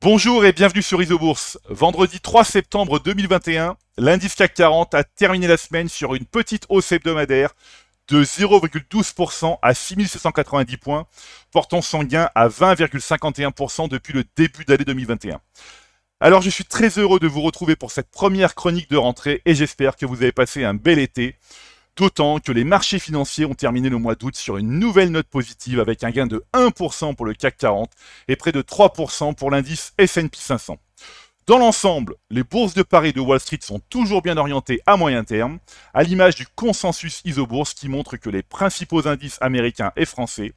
Bonjour et bienvenue sur Isobourse. Vendredi 3 septembre 2021, l'indice CAC 40 a terminé la semaine sur une petite hausse hebdomadaire de 0,12% à 6790 points, portant son gain à 20,51% depuis le début d'année 2021. Alors je suis très heureux de vous retrouver pour cette première chronique de rentrée et j'espère que vous avez passé un bel été. D'autant que les marchés financiers ont terminé le mois d'août sur une nouvelle note positive avec un gain de 1% pour le CAC 40 et près de 3% pour l'indice S&P 500. Dans l'ensemble, les bourses de Paris et de Wall Street sont toujours bien orientées à moyen terme, à l'image du consensus Isobourse qui montre que les principaux indices américains et français,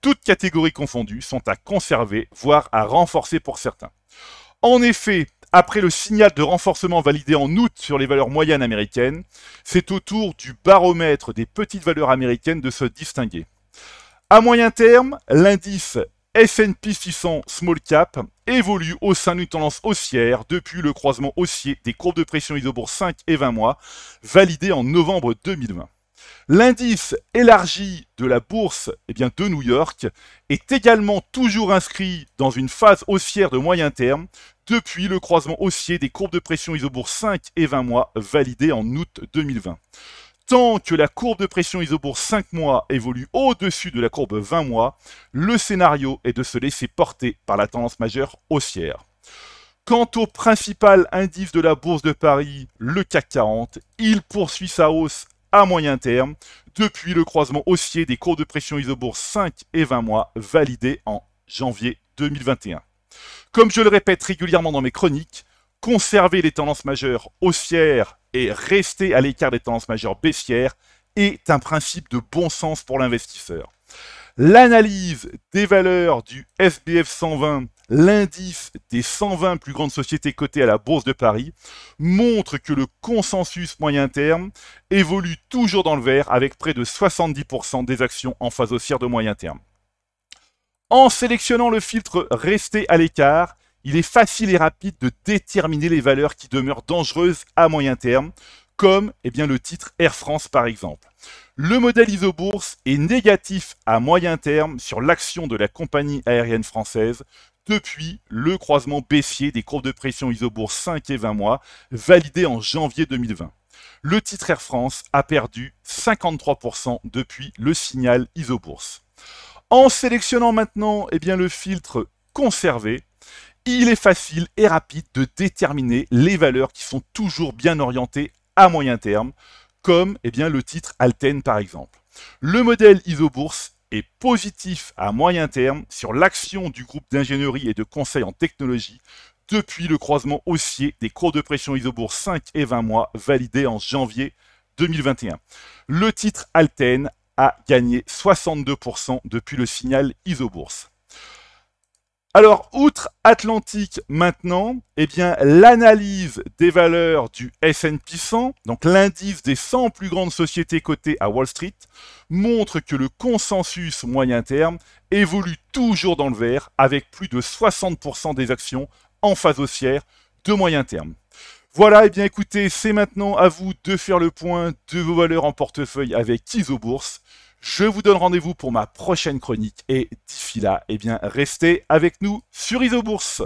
toutes catégories confondues, sont à conserver, voire à renforcer pour certains. En effet, après le signal de renforcement validé en août sur les valeurs moyennes américaines, c'est au tour du baromètre des petites valeurs américaines de se distinguer. À moyen terme, l'indice S&P 600 Small Cap évolue au sein d'une tendance haussière depuis le croisement haussier des courbes de pression Isobourse 5 et 20 mois validé en novembre 2020. L'indice élargi de la bourse de New York est également toujours inscrit dans une phase haussière de moyen terme depuis le croisement haussier des courbes de pression Isobourse 5 et 20 mois validées en août 2020. Tant que la courbe de pression Isobourse 5 mois évolue au-dessus de la courbe 20 mois, le scénario est de se laisser porter par la tendance majeure haussière. Quant au principal indice de la bourse de Paris, le CAC 40, il poursuit sa hausse à moyen terme depuis le croisement haussier des courbes de pression Isobourse 5 et 20 mois validés en janvier 2021. Comme je le répète régulièrement dans mes chroniques, conserver les tendances majeures haussières et rester à l'écart des tendances majeures baissières est un principe de bon sens pour l'investisseur. L'analyse des valeurs du SBF 120, l'indice des 120 plus grandes sociétés cotées à la Bourse de Paris, montre que le consensus moyen terme évolue toujours dans le vert avec près de 70% des actions en phase haussière de moyen terme. En sélectionnant le filtre Rester à l'écart, il est facile et rapide de déterminer les valeurs qui demeurent dangereuses à moyen terme, comme le titre Air France par exemple. Le modèle Isobourse est négatif à moyen terme sur l'action de la compagnie aérienne française depuis le croisement baissier des courbes de pression Isobourse 5 et 20 mois validé en janvier 2020. Le titre Air France a perdu 53% depuis le signal Isobourse. En sélectionnant maintenant le filtre Conserver, il est facile et rapide de déterminer les valeurs qui sont toujours bien orientées à moyen terme, comme le titre Alten par exemple. Le modèle Isobourse est positif à moyen terme sur l'action du groupe d'ingénierie et de conseil en technologie depuis le croisement haussier des courbes de pression Isobourse 5 et 20 mois validés en janvier 2021. Le titre Alten a gagné 62% depuis le signal Isobourse. Alors, outre-Atlantique maintenant, l'analyse des valeurs du S&P 100, donc l'indice des 100 plus grandes sociétés cotées à Wall Street, montre que le consensus moyen terme évolue toujours dans le vert avec plus de 60% des actions en phase haussière de moyen terme. Voilà, écoutez, c'est maintenant à vous de faire le point de vos valeurs en portefeuille avec Isobourse. Je vous donne rendez-vous pour ma prochaine chronique et d'ici là, restez avec nous sur Isobourse.